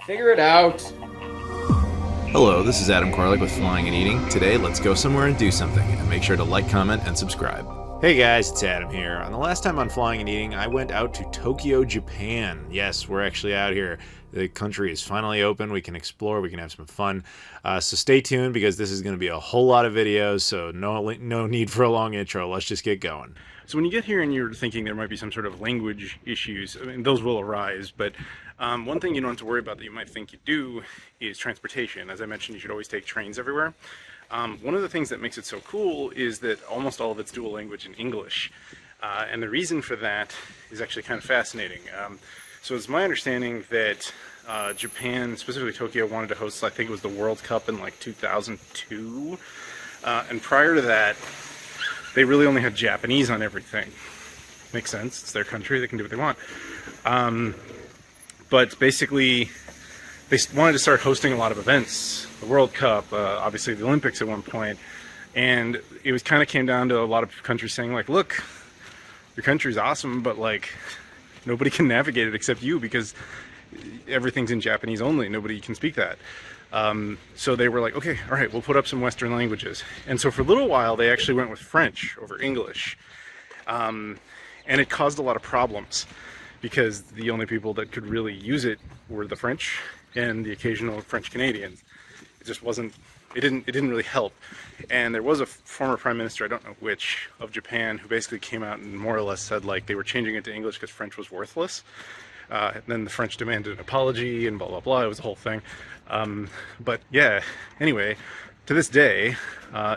Figure it out. Hello, this is Adam Koralik with Flying and Eating. Today, let's go somewhere and do something, and make sure to like, comment, and subscribe. Hey guys, it's Adam here. On the last time on Flying and Eating, I went out to Tokyo, Japan. Yes, we're actually out here. The country is finally open. We can explore, we can have some fun. So stay tuned because this is going to be a whole lot of videos, so no need for a long intro. Let's just get going. So when you get here and you're thinking there might be some sort of language issues, I mean, those will arise, but one thing you don't have to worry about that you might think you do is transportation. As I mentioned, you should always take trains everywhere. One of the things that makes it so cool is that almost all of it's dual language in English. And the reason for that is actually kind of fascinating. So it's my understanding that Japan, specifically Tokyo, wanted to host, I think it was the World Cup in like 2002. And prior to that, they really only had Japanese on everything. Makes sense. It's their country. They can do what they want. But basically, they wanted to start hosting a lot of events. The World Cup, obviously the Olympics at one point. And it was kind of came down to a lot of countries saying like, look, your country's awesome, but like nobody can navigate it except you because everything's in Japanese only. Nobody can speak that. So they were like, okay, all right, we'll put up some Western languages. And so for a little while, they actually went with French over English. And it caused a lot of problems because the only people that could really use it were the French and the occasional French Canadians. It just wasn't, it didn't really help. And there was a former prime minister, I don't know which, of Japan, who basically came out and more or less said like they were changing it to English because French was worthless. And then the French demanded an apology and blah, blah, blah. It was a whole thing. But yeah, anyway, to this day,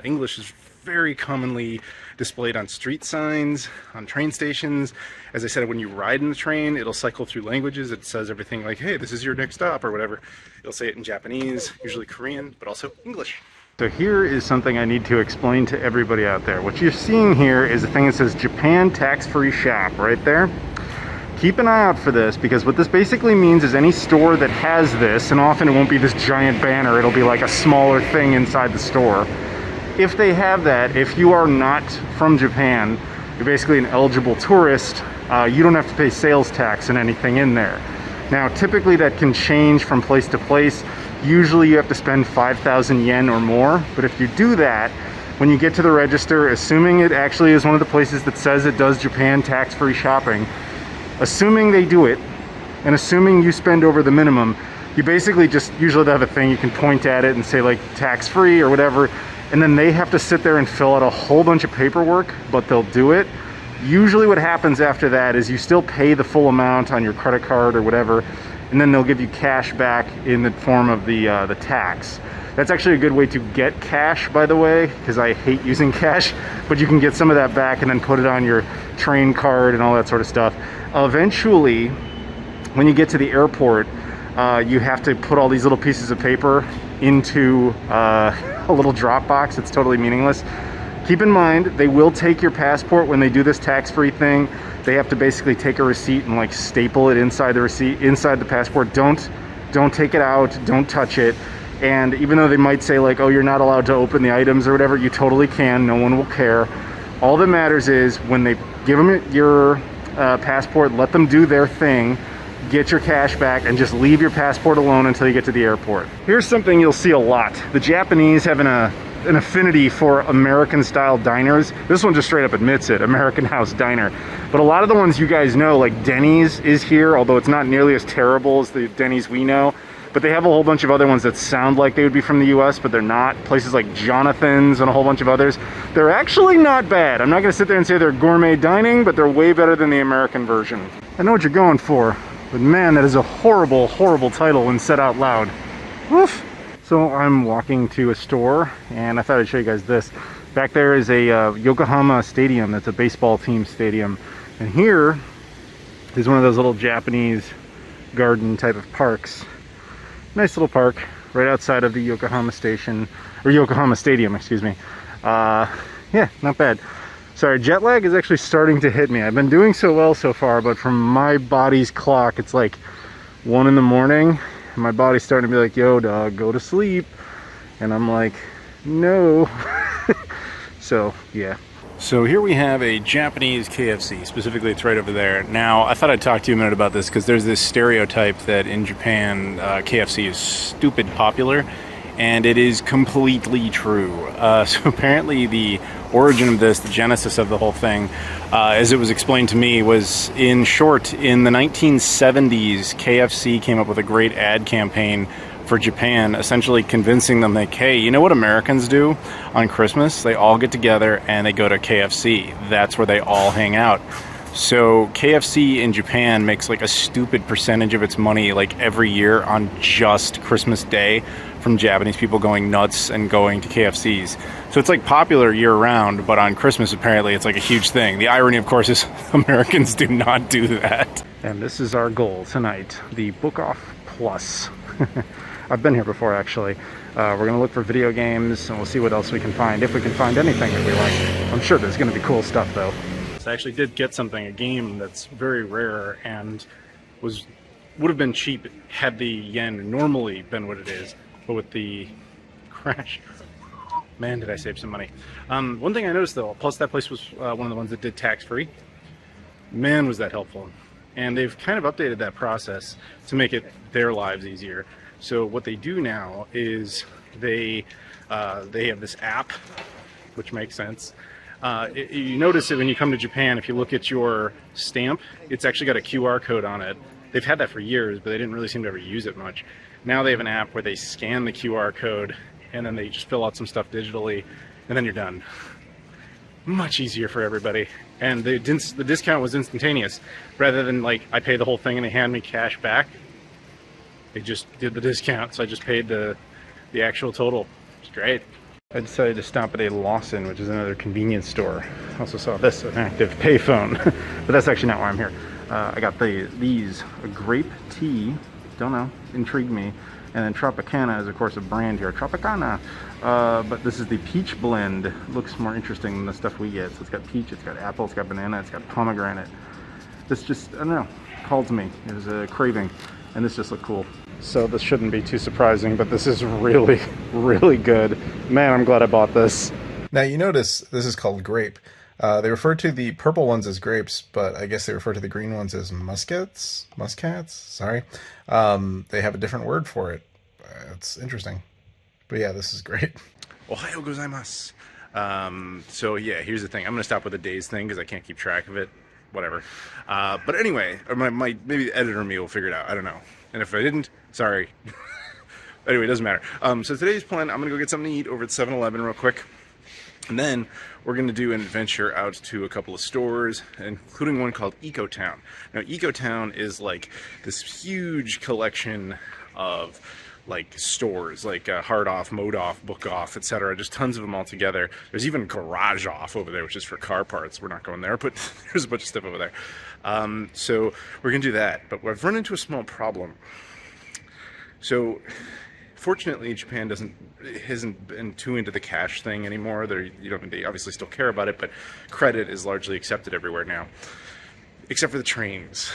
English is very commonly displayed on street signs, on train stations. As I said, when you ride in the train, it'll cycle through languages. It says everything like, hey, this is your next stop or whatever. It'll say it in Japanese, usually Korean, but also English. So here is something I need to explain to everybody out there. What you're seeing here is a thing that says Japan tax-free shop right there. Keep an eye out for this because what this basically means is any store that has this, and often it won't be this giant banner, it'll be like a smaller thing inside the store. If they have that, if you are not from Japan, you're basically an eligible tourist, you don't have to pay sales tax and anything in there. Now typically that can change from place to place. Usually you have to spend 5,000 yen or more, but if you do that, when you get to the register, assuming it actually is one of the places that says it does Japan tax-free shopping, assuming they do it, and assuming you spend over the minimum, you basically just usually have a thing you can point at it and say like tax-free or whatever, and then they have to sit there and fill out a whole bunch of paperwork, but they'll do it. Usually what happens after that is you still pay the full amount on your credit card or whatever, and then they'll give you cash back in the form of the tax. That's actually a good way to get cash, by the way, because I hate using cash, but you can get some of that back and then put it on your train card and all that sort of stuff. Eventually, when you get to the airport, you have to put all these little pieces of paper into a little drop box. It's totally meaningless. Keep in mind, they will take your passport when they do this tax-free thing. They have to basically take a receipt and like staple it inside the receipt, inside the passport. Don't take it out, don't touch it. And even though they might say like, oh, you're not allowed to open the items or whatever, you totally can, no one will care. All that matters is when they give them your passport, let them do their thing, get your cash back, and just leave your passport alone until you get to the airport. Here's something you'll see a lot. The Japanese have an affinity for American style diners. This one just straight up admits it, American house diner. But a lot of the ones you guys know, like Denny's is here, although it's not nearly as terrible as the Denny's we know. But they have a whole bunch of other ones that sound like they would be from the US, but they're not. Places like Jonathan's and a whole bunch of others. They're actually not bad. I'm not gonna sit there and say they're gourmet dining, but they're way better than the American version. I know what you're going for, but man, that is a horrible, horrible title when said out loud. Woof. So I'm walking to a store, and I thought I'd show you guys this. Back there is a Yokohama stadium. That's a baseball team stadium. And here is one of those little Japanese garden type of parks. Nice little park right outside of the Yokohama station, or Yokohama Stadium, excuse me. Yeah, not bad. Sorry, jet lag is actually starting to hit me. I've been doing so well so far, but from my body's clock, it's like 1 in the morning. And my body's starting to be like, yo, dog, go to sleep. And I'm like, no. So, yeah. So here we have a Japanese KFC, specifically it's right over there. Now, I thought I'd talk to you a minute about this because there's this stereotype that in Japan, KFC is stupid popular, and it is completely true. So apparently the origin of this, the genesis of the whole thing, as it was explained to me, was in short, in the 1970s, KFC came up with a great ad campaign for Japan, essentially convincing them like, hey, you know what Americans do on Christmas? They all get together and they go to KFC. That's where they all hang out. So KFC in Japan makes like a stupid percentage of its money like every year on just Christmas Day from Japanese people going nuts and going to KFCs. So it's like popular year round, but on Christmas apparently it's like a huge thing. The irony, of course, is Americans do not do that. And this is our goal tonight, the Book Off Plus. I've been here before, actually. We're going to look for video games, and we'll see what else we can find, if we can find anything that we like. I'm sure there's going to be cool stuff, though. So I actually did get something, a game that's very rare and would have been cheap had the yen normally been what it is, but with the crash, man, did I save some money. One thing I noticed, though, plus that place was one of the ones that did tax-free. Man, was that helpful. And they've kind of updated that process to make it their lives easier. So what they do now is they have this app, which makes sense. You notice it when you come to Japan. If you look at your stamp, it's actually got a QR code on it. They've had that for years, but they didn't really seem to ever use it much. Now they have an app where they scan the QR code and then they just fill out some stuff digitally, and then you're done. Much easier for everybody. And the discount was instantaneous. Rather than like I pay the whole thing and they hand me cash back, they just did the discount, so I just paid the actual total. It's great. I decided to stop at a Lawson, which is another convenience store. I also saw this, an active payphone, but that's actually not why I'm here. I got these, a grape tea, don't know, intrigued me, and then Tropicana is of course a brand here, Tropicana. But this is the peach blend. Looks more interesting than the stuff we get. So it's got peach, it's got apple, it's got banana, it's got pomegranate. This just, I don't know, called to me. It was a craving, and this just looked cool. So this shouldn't be too surprising, but this is really, really good. Man, I'm glad I bought this. Now you notice this is called grape. They refer to the purple ones as grapes, but I guess they refer to the green ones as muscats, sorry. They have a different word for it. It's interesting. But yeah, this is great. Ohayo gozaimasu. So yeah, here's the thing. I'm going to stop with the days thing because I can't keep track of it. Whatever. But anyway, or maybe the editor me will figure it out. I don't know. And if I didn't, sorry. Anyway, it doesn't matter. So today's plan, I'm going to go get something to eat over at 7-Eleven real quick. And then we're going to do an adventure out to a couple of stores, including one called Ecotown. Now, Ecotown is like this huge collection of like stores, like Hard Off, Mode Off, Book Off, etc. Just tons of them all together. There's even Garage Off over there, which is for car parts. We're not going there, but there's a bunch of stuff over there. So we're going to do that. But I've run into a small problem. So fortunately, Japan hasn't been too into the cash thing anymore. They obviously still care about it, but credit is largely accepted everywhere now, except for the trains.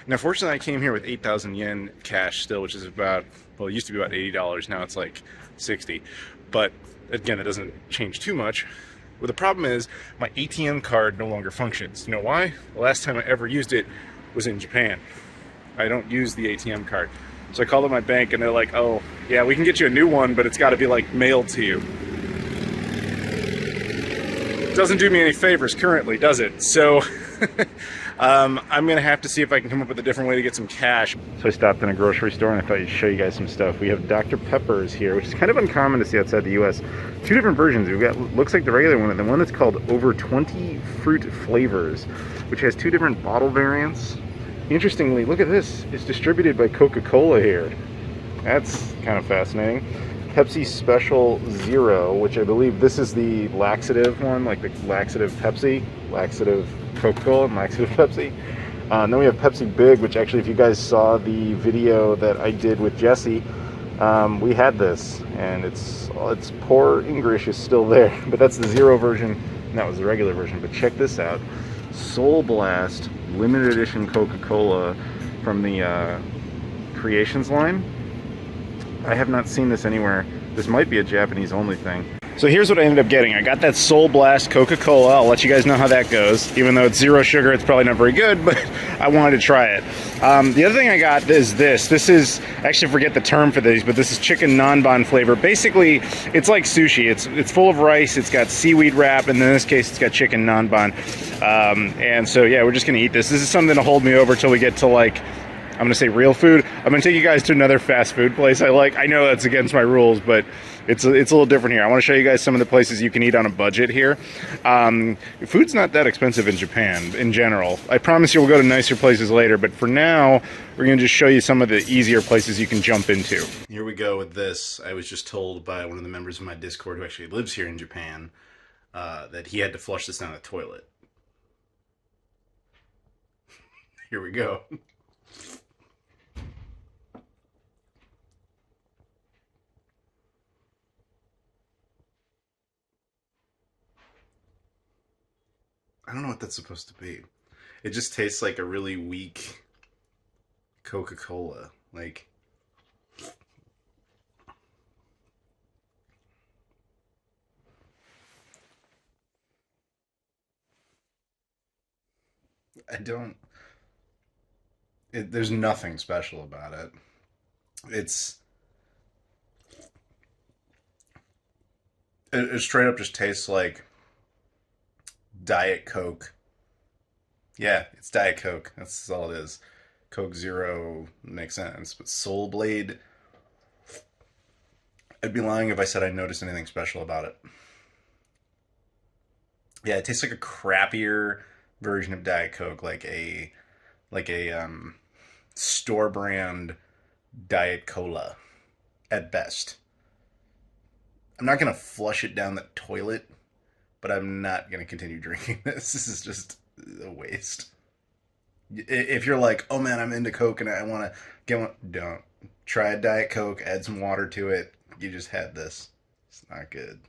Now, fortunately, I came here with 8,000 yen cash still, which is about, well, it used to be about $80. Now it's like 60. But again, that doesn't change too much. Well, the problem is my ATM card no longer functions. You know why? The last time I ever used it was in Japan. I don't use the ATM card. So I called up my bank and they're like, oh, yeah, we can get you a new one, but it's got to be like mailed to you. Doesn't do me any favors currently, does it? So I'm going to have to see if I can come up with a different way to get some cash. So I stopped in a grocery store and I thought I'd show you guys some stuff. We have Dr. Pepper's here, which is kind of uncommon to see outside the US. Two different versions. We've got, looks like the regular one, and the one that's called over 20 fruit flavors, which has two different bottle variants. Interestingly, look at this. It's distributed by Coca-Cola here. That's kind of fascinating. Pepsi Special Zero, which I believe this is the laxative one, like the laxative Pepsi, laxative Coca-Cola, and laxative Pepsi. And then we have Pepsi Big, which actually, if you guys saw the video that I did with Jesse, we had this, and its poor English is still there. But that's the zero version, and that was the regular version. But check this out. Soul Blast limited edition Coca-Cola from the Creations line. I have not seen this anywhere. This might be a Japanese only thing. So here's what I ended up getting. I got that Soul Blast Coca-Cola. I'll let you guys know how that goes. Even though it's 0 sugar, it's probably not very good, but I wanted to try it. The other thing I got is this. This is, I actually forget the term for these, but this is chicken nanban flavor. Basically, it's like sushi. It's full of rice, it's got seaweed wrap, and in this case, it's got chicken nanban. And so, yeah, we're just gonna eat this. This is something to hold me over till we get to, like, I'm gonna say real food. I'm gonna take you guys to another fast food place I like. I know that's against my rules, but it's a little different here. I want to show you guys some of the places you can eat on a budget here. Food's not that expensive in Japan in general. I promise you we'll go to nicer places later, but for now, we're gonna just show you some of the easier places you can jump into. Here we go with this. I was just told by one of the members of my Discord who actually lives here in Japan that he had to flush this down the toilet. Here we go. I don't know what that's supposed to be. It just tastes like a really weak Coca-Cola. Like, there's nothing special about it. It straight up just tastes like Diet Coke. Yeah, it's Diet Coke. That's all it is. Coke Zero makes sense. But Soul Blade, I'd be lying if I said I noticed anything special about it. Yeah, it tastes like a crappier version of Diet Coke, like a store brand Diet Cola at best. I'm not gonna flush it down the toilet, but I'm not going to continue drinking this. This is just a waste. If you're like, oh man, I'm into Coke and I want to get one, don't. Try a Diet Coke, add some water to it. You just had this. It's not good.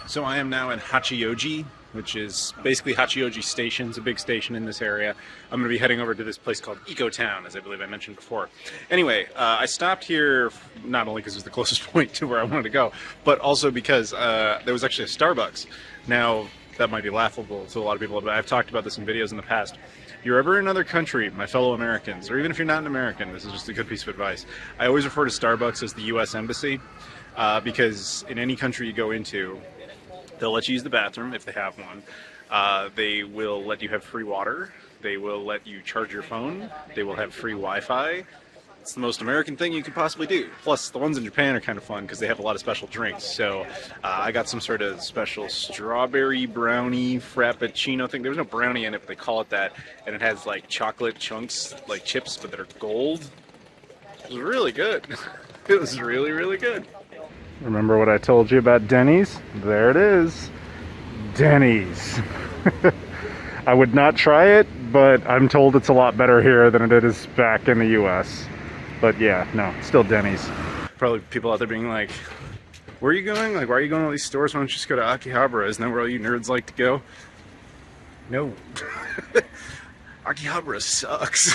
So I am now in Hachioji, which is basically Hachioji Station. It's a big station in this area. I'm going to be heading over to this place called Eco Town, as I believe I mentioned before. Anyway, I stopped here not only because it was the closest point to where I wanted to go, but also because there was actually a Starbucks. Now, that might be laughable to a lot of people, but I've talked about this in videos in the past. If you're ever in another country, my fellow Americans, or even if you're not an American, this is just a good piece of advice. I always refer to Starbucks as the U.S. Embassy, because in any country you go into, they'll let you use the bathroom if they have one. They will let you have free water. They will let you charge your phone. They will have free Wi-Fi. It's the most American thing you could possibly do. Plus, the ones in Japan are kind of fun because they have a lot of special drinks. So I got some sort of special strawberry brownie frappuccino thing. There was no brownie in it, but they call it that. And it has like chocolate chunks, like chips, but that are gold. It was really good. It was really, really good. Remember what I told you about Denny's? There it is. Denny's. I would not try it, but I'm told it's a lot better here than it is back in the US. But yeah, no, still Denny's. Probably people out there being like, where are you going? Like, why are you going to all these stores? Why don't you just go to Akihabara? Isn't that where all you nerds like to go? No. Akihabara sucks.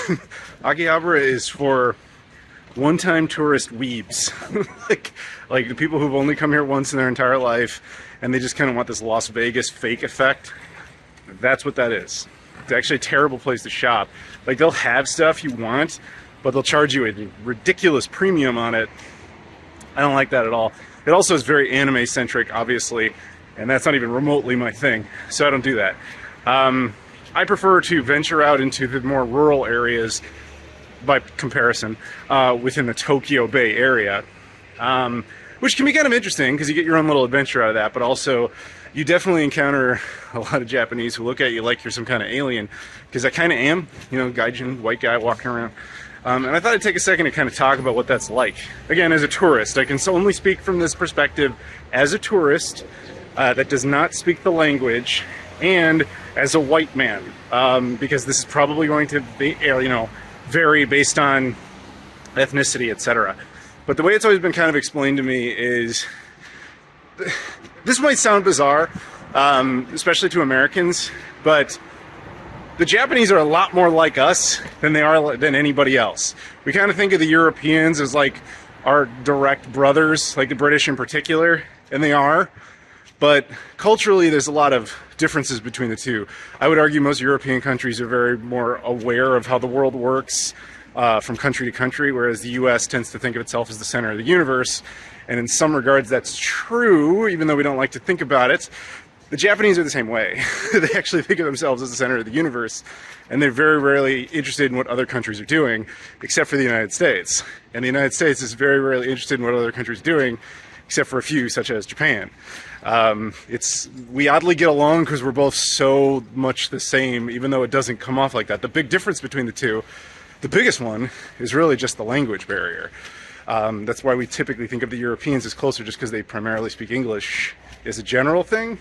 Akihabara is for one-time tourist weebs. like the people who've only come here once in their entire life, and they just kind of want this Las Vegas fake effect. That's what that is. It's actually a terrible place to shop. Like, they'll have stuff you want, but they'll charge you a ridiculous premium on it. I don't like that at all. It also is very anime-centric, obviously, and that's not even remotely my thing, so I don't do that. I prefer to venture out into the more rural areas, by comparison, within the Tokyo Bay area, which can be kind of interesting because you get your own little adventure out of that, but also you definitely encounter a lot of Japanese who look at you like you're some kind of alien, because I kind of am, you know, gaijin, white guy walking around. And I thought I'd take a second to kind of talk about what that's like. Again, as a tourist, I can only speak from this perspective as a tourist that does not speak the language, and as a white man, because this is probably going to be, you know, vary based on ethnicity, etc. But the way it's always been kind of explained to me is, this might sound bizarre, especially to Americans, but the Japanese are a lot more like us than they are than anybody else. We kind of think of the Europeans as like our direct brothers, like the British in particular, and they are. But culturally, there's a lot of differences between the two. I would argue most European countries are very more aware of how the world works from country to country, whereas the US tends to think of itself as the center of the universe. And in some regards, that's true, even though we don't like to think about it. The Japanese are the same way. They actually think of themselves as the center of the universe, and they're very rarely interested in what other countries are doing, except for the United States. And the United States is very rarely interested in what other countries are doing, except for a few, such as Japan. We oddly get along because we're both so much the same, even though it doesn't come off like that. The big difference between the two, the biggest one, is really just the language barrier. That's why we typically think of the Europeans as closer, just because they primarily speak English as a general thing.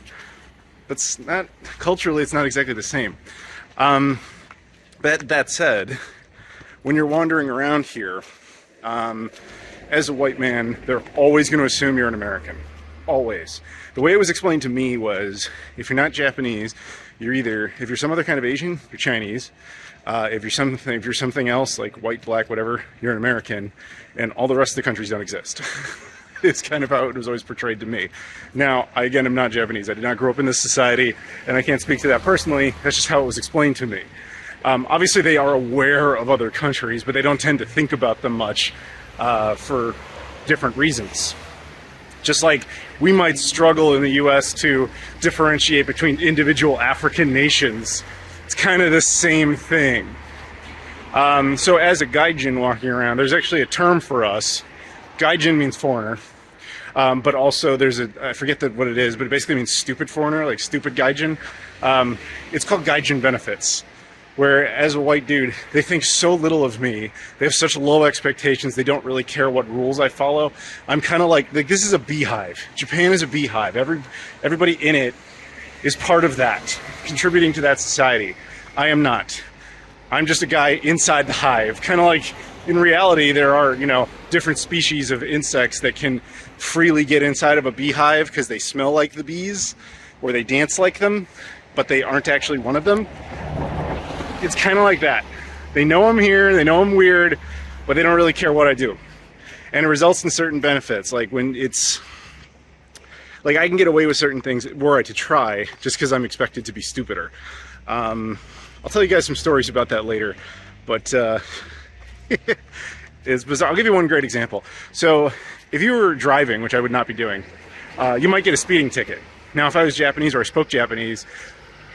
That's not, culturally, it's not exactly the same. That said, when you're wandering around here, as a white man, they're always going to assume you're an American. Always. The way it was explained to me was, if you're not Japanese, you're either, if you're some other kind of Asian, you're Chinese. If you're something else, like white, black, whatever, you're an American, and all the rest of the countries don't exist. It's kind of how it was always portrayed to me. Now, I again am not Japanese. I did not grow up in this society, and I can't speak to that personally. That's just how it was explained to me. Obviously, they are aware of other countries, but they don't tend to think about them much for different reasons. Just like we might struggle in the US to differentiate between individual African nations. It's kind of the same thing. So as a gaijin walking around, there's actually a term for us. Gaijin means foreigner, but also there's I forget what it is, but it basically means stupid foreigner, like stupid gaijin. It's called gaijin benefits, where as a white dude, they think so little of me. They have such low expectations. They don't really care what rules I follow. I'm kind of like this is a beehive. Japan is a beehive. Everybody in it is part of that, contributing to that society. I am not. I'm just a guy inside the hive. Kind of like, in reality, there are, different species of insects that can freely get inside of a beehive because they smell like the bees, or they dance like them, but they aren't actually one of them. It's kind of like that. They know I'm here, they know I'm weird, but they don't really care what I do. And it results in certain benefits, like when it's... Like, I can get away with certain things were I to try, just because I'm expected to be stupider. I'll tell you guys some stories about that later, but it's bizarre. I'll give you one great example. So, if you were driving, which I would not be doing, you might get a speeding ticket. Now, if I was Japanese or I spoke Japanese,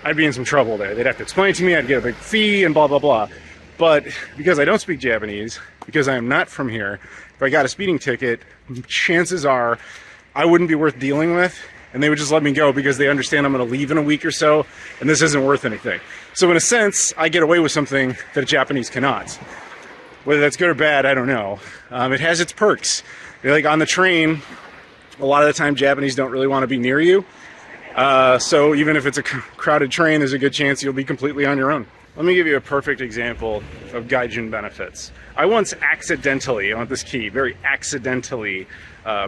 I'd be in some trouble there. They'd have to explain it to me, I'd get a big fee, and blah, blah, blah. But because I don't speak Japanese, because I am not from here, if I got a speeding ticket, chances are I wouldn't be worth dealing with, and they would just let me go because they understand I'm going to leave in a week or so, and this isn't worth anything. So in a sense, I get away with something that a Japanese cannot. Whether that's good or bad, I don't know. It has its perks. Like on the train, a lot of the time Japanese don't really want to be near you. So even if it's a crowded train, there's a good chance you'll be completely on your own. Let me give you a perfect example of gaijin benefits. I once accidentally, I want this key, very accidentally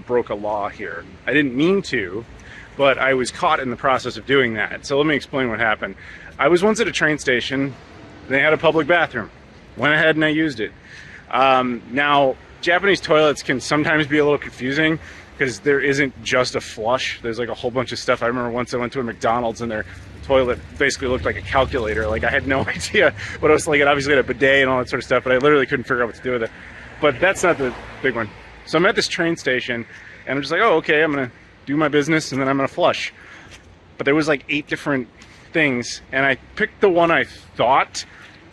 broke a law here. I didn't mean to, but I was caught in the process of doing that. So let me explain what happened. I was once at a train station. They had a public bathroom. Went ahead and I used it. Now, Japanese toilets can sometimes be a little confusing because there isn't just a flush. There's like a whole bunch of stuff. I remember once I went to a McDonald's and their toilet basically looked like a calculator. Like I had no idea what it was like. It obviously had a bidet and all that sort of stuff, but I literally couldn't figure out what to do with it. But that's not the big one. So I'm at this train station and I'm just like, oh, okay, I'm gonna do my business and then I'm gonna flush. But there was like 8 different things and I picked the one I thought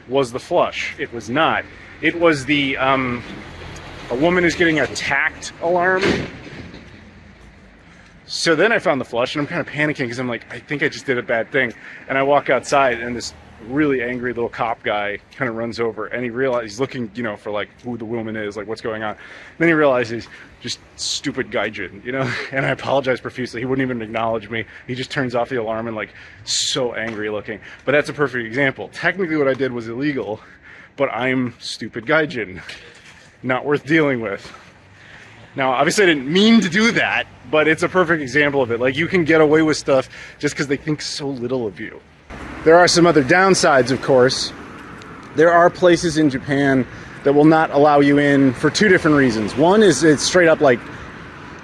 was the flush. It was not. It was the a woman is getting attacked alarm. So then I found the flush and I'm kind of panicking because I'm like, I think I just did a bad thing. And I walk outside and this really angry little cop guy kind of runs over and he's looking, for like who the woman is, like what's going on. Then he realizes just stupid gaijin, and I apologize profusely. He wouldn't even acknowledge me. He just turns off the alarm and like so angry looking. But that's a perfect example. Technically what I did was illegal, but I'm stupid gaijin. Not worth dealing with. Now, obviously I didn't mean to do that, but it's a perfect example of it. Like you can get away with stuff just because they think so little of you. There are some other downsides, of course. There are places in Japan that will not allow you in for 2 different reasons. One is it's straight up like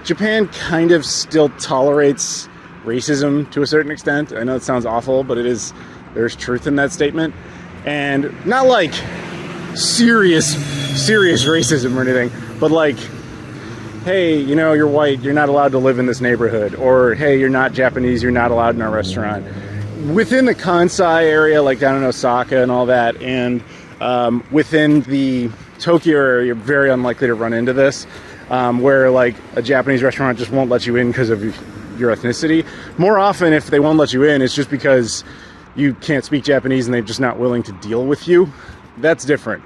Japan kind of still tolerates racism to a certain extent. I know it sounds awful, but there's truth in that statement. And not like serious racism or anything, but like, hey, you know, you're white, you're not allowed to live in this neighborhood, or hey, you're not Japanese, you're not allowed in our restaurant. Within the Kansai area, like down in Osaka and all that, and within the Tokyo area, you're very unlikely to run into this, where like a Japanese restaurant just won't let you in because of your ethnicity. More often, if they won't let you in, it's just because you can't speak Japanese and they're just not willing to deal with you. That's different.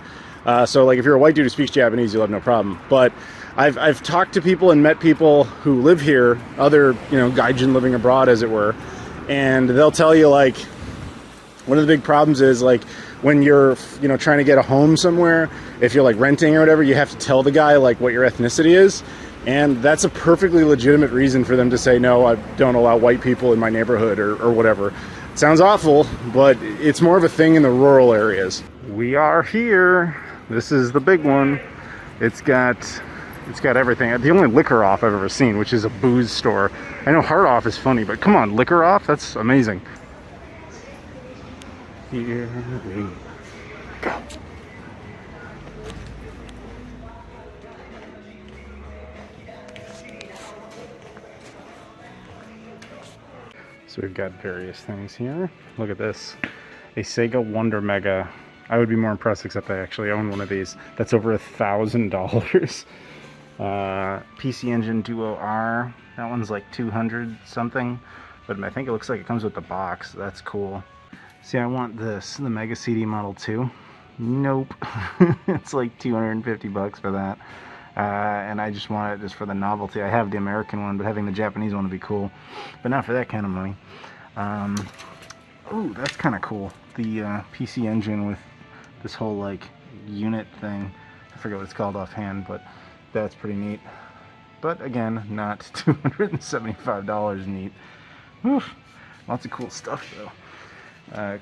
So like if you're a white dude who speaks Japanese, you'll have no problem. But I've talked to people and met people who live here, other, you know, gaijin living abroad, as it were, and they'll tell you like one of the big problems is like when you're, you know, trying to get a home somewhere, if you're like renting or whatever, you have to tell the guy like what your ethnicity is, and that's a perfectly legitimate reason for them to say, no, I don't allow white people in my neighborhood or whatever. It sounds awful, but it's more of a thing in the rural areas. We are here. This is the big one. It's got everything. The only liquor off I've ever seen, which is a booze store. I know Heart Off is funny, but come on, liquor off? That's amazing. Here we go. So we've got various things here. Look at this. A Sega Wonder Mega. I would be more impressed, except I actually own one of these. That's over $1,000. PC Engine Duo R. That one's like 200 something. But I think it looks like it comes with the box. That's cool. See, I want this, the Mega CD Model 2. Nope. It's like 250 bucks for that. And I just want it just for the novelty. I have the American one, but having the Japanese one would be cool. But not for that kind of money. Ooh, that's kind of cool. The PC Engine with this whole like unit thing. I forget what it's called offhand, but that's pretty neat. But again, not $275 neat. Oof. Lots of cool stuff though.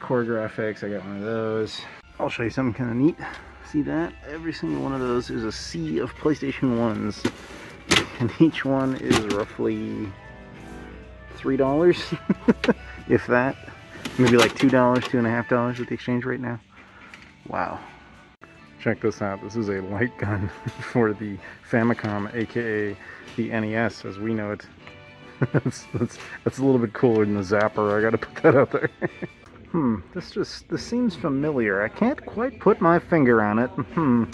Core graphics, I got one of those. I'll show you something kind of neat. See that? Every single one of those is a sea of PlayStation 1s. And each one is roughly $3, if that. Maybe like $2, $2.50 with the exchange rate now. Wow. Check this out. This is a light gun for the Famicom, aka the NES as we know it. that's a little bit cooler than the Zapper. I gotta put that out there. This seems familiar. I can't quite put my finger on it.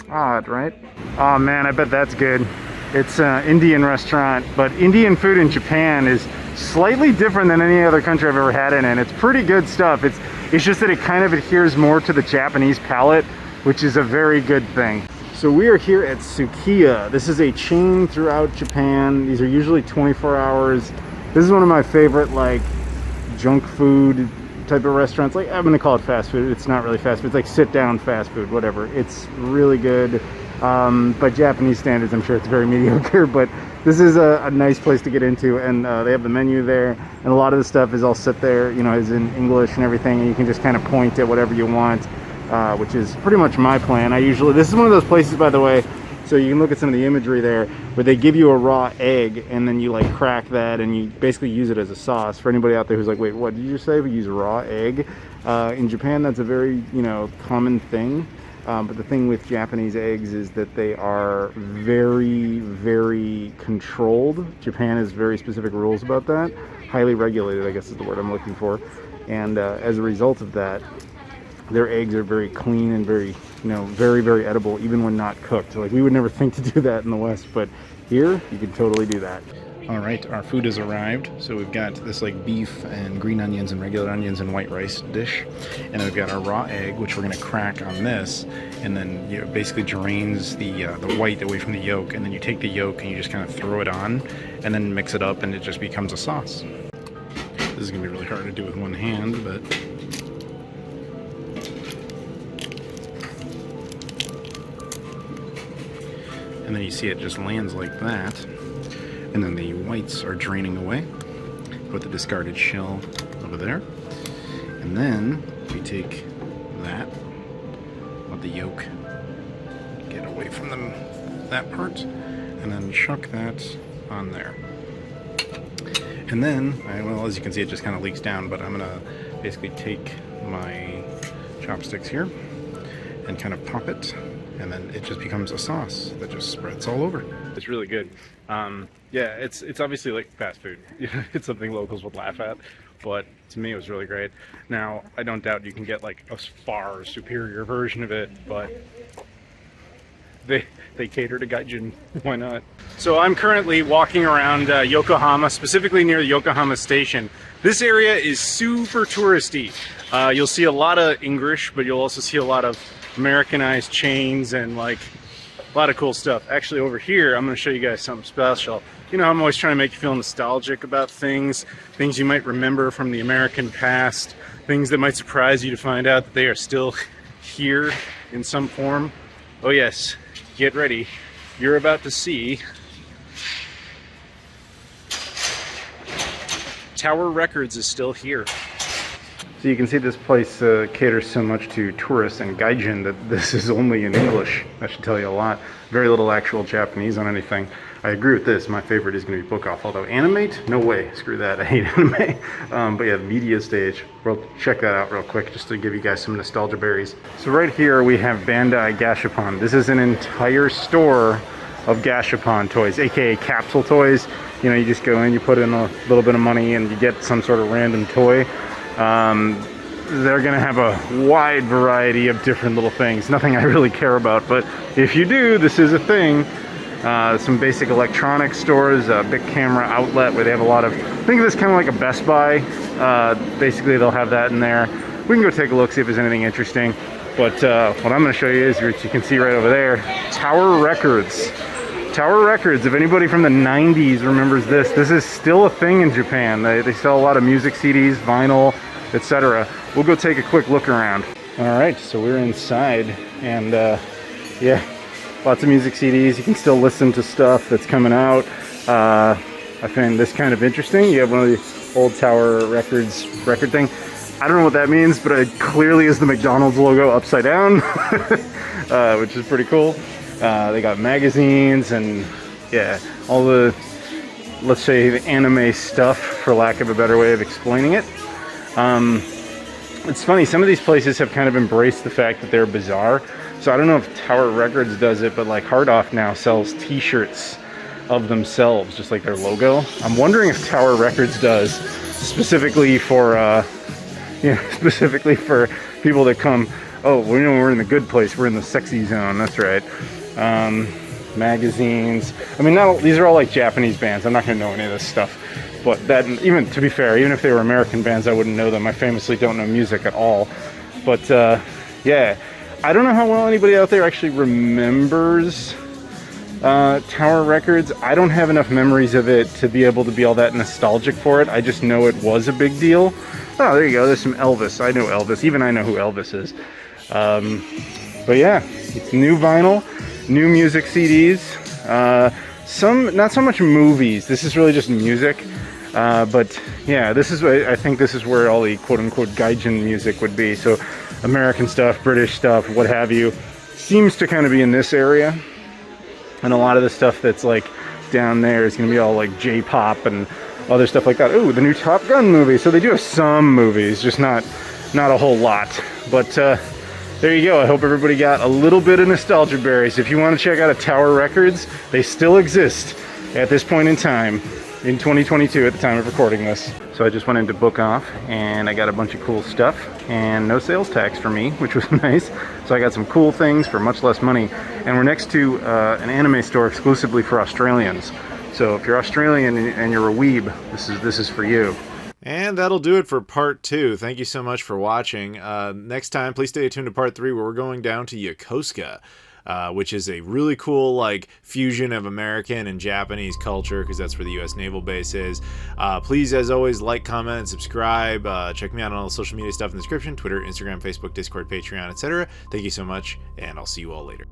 Odd, right? Oh man, I bet that's good. It's an Indian restaurant, but Indian food in Japan is slightly different than any other country I've ever had it in. It's pretty good stuff. It's just that it kind of adheres more to the Japanese palate, which is a very good thing. So we are here at Sukiya. This is a chain throughout Japan. These are usually 24 hours. This is one of my favorite like junk food type of restaurants. Like, I'm gonna call it fast food. It's not really fast food. It's like sit down fast food, whatever. It's really good. By Japanese standards, I'm sure it's very mediocre, but this is a nice place to get into, and they have the menu there, and a lot of the stuff is all set there, you know, is in English and everything, and you can just kind of point at whatever you want, which is pretty much my plan. This is one of those places, by the way, so you can look at some of the imagery there, where they give you a raw egg, and then you like crack that, and you basically use it as a sauce. For anybody out there who's like, wait, what did you say? We use raw egg? In Japan, that's a very, you know, common thing. But the thing with Japanese eggs is that they are very, very controlled. Japan has very specific rules about that. Highly regulated, I guess is the word I'm looking for. And as a result of that, their eggs are very clean and very, you know, very, very edible, even when not cooked. Like, we would never think to do that in the West, but here, you can totally do that. All right, our food has arrived. So we've got this like beef and green onions and regular onions and white rice dish. And then we've got our raw egg, which we're gonna crack on this. And then, you know, basically drains the white away from the yolk. And then you take the yolk and you just kind of throw it on and then mix it up and it just becomes a sauce. This is gonna be really hard to do with one hand, but and then you see it just lands like that. And then the whites are draining away. Put the discarded shell over there. And then we take that, let the yolk get away from that part, and then chuck that on there. And then, well, as you can see, it just kind of leaks down, but I'm gonna basically take my chopsticks here and kind of pop it, and then it just becomes a sauce that just spreads all over. It's really good. Yeah, it's obviously like fast food. It's something locals would laugh at, but to me it was really great. Now, I don't doubt you can get like a far superior version of it, but they cater to gaijin. Why not? So I'm currently walking around Yokohama, specifically near the Yokohama station. This area is super touristy. You'll see a lot of English, but you'll also see a lot of Americanized chains and like a lot of cool stuff. Actually, over here, I'm going to show you guys something special. You know, I'm always trying to make you feel nostalgic about things you might remember from the American past, things that might surprise you to find out that they are still here in some form. Oh yes, get ready. You're about to see Tower Records is still here. So you can see this place caters so much to tourists and gaijin that this is only in English. That should tell you a lot. Very little actual Japanese on anything. I agree with this. My favorite is going to be Book Off. Although Animate, no way. Screw that. I hate anime. But yeah, Media Stage. We'll check that out real quick just to give you guys some nostalgia berries. So right here we have Bandai Gashapon. This is an entire store of Gashapon toys, aka capsule toys. You know, you just go in, you put in a little bit of money, and you get some sort of random toy. They're going to have a wide variety of different little things. Nothing I really care about, but if you do, this is a thing. Some basic electronics stores, a big camera outlet where they have a lot of, think of this kind of like a Best Buy. Basically, they'll have that in there. We can go take a look, see if there's anything interesting. But what I'm going to show you is, which you can see right over there, Tower Records. Tower Records, if anybody from the 90s remembers this, this is still a thing in Japan. They sell a lot of music CDs, vinyl, etc. We'll go take a quick look around. All right, so we're inside, and yeah, lots of music CDs. You can still listen to stuff that's coming out. I find this kind of interesting. You have one of the old Tower Records record thing. I don't know what that means, but it clearly is the McDonald's logo upside down, which is pretty cool. They got magazines and yeah, all the, let's say, the anime stuff, for lack of a better way of explaining it. It's funny, some of these places have kind of embraced the fact that they're bizarre. So I don't know if Tower Records does it, but like Hard Off now sells t-shirts of themselves, just like their logo. I'm wondering if Tower Records does, specifically for specifically for people that come, oh, we know we're in the good place, we're in the sexy zone, that's right. Magazines. I mean, these are all like Japanese bands. I'm not going to know any of this stuff. But that, even to be fair, even if they were American bands, I wouldn't know them. I famously don't know music at all. But yeah, I don't know how well anybody out there actually remembers Tower Records. I don't have enough memories of it to be able to be all that nostalgic for it. I just know it was a big deal. Oh, there you go. There's some Elvis. I know Elvis. Even I know who Elvis is. But yeah, it's new vinyl, new music CDs. Some, not so much movies. This is really just music. But yeah, this is, I think this is where all the quote-unquote gaijin music would be. So American stuff, British stuff, what have you, seems to kind of be in this area. And a lot of the stuff that's like down there is going to be all like J-pop and other stuff like that. Ooh, the new Top Gun movie. So they do have some movies, just not a whole lot. But there you go. I hope everybody got a little bit of nostalgia berries. If you want to check out a Tower Records, they still exist at this point in time, in 2022 at the time of recording this. So I just went into Book Off and I got a bunch of cool stuff and no sales tax for me, which was nice. So I got some cool things for much less money. And we're next to an anime store exclusively for Australians. So if you're Australian and you're a weeb, this is for you. And that'll do it for part 2. Thank you so much for watching. Next time, please stay tuned to part 3, where we're going down to Yokosuka, which is a really cool like fusion of American and Japanese culture, because that's where the U.S. Naval Base is. Please, as always, like, comment, and subscribe. Check me out on all the social media stuff in the description: Twitter, Instagram, Facebook, Discord, Patreon, etc. Thank you so much, and I'll see you all later.